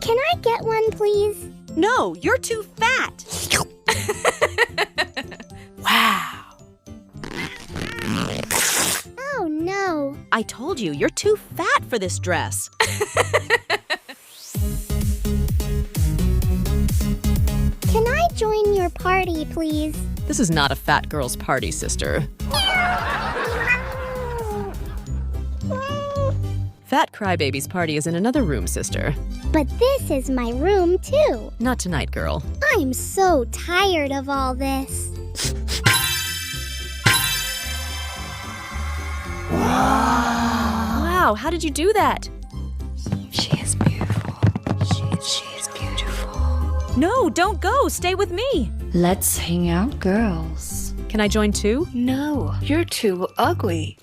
Can I get one, please? No, you're too fat. Wow. Oh, no. I told you, you're too fat for this dress. Can I join your party, please? This is not a fat girl's party, sister. Fat crybaby's party is in another room, sister. But this is my room, too. Not tonight, girl. I'm so tired of all this. Wow, how did you do that? She is beautiful. She is beautiful. No, don't go. Stay with me. Let's hang out, girls. Can I join too? No, you're too ugly.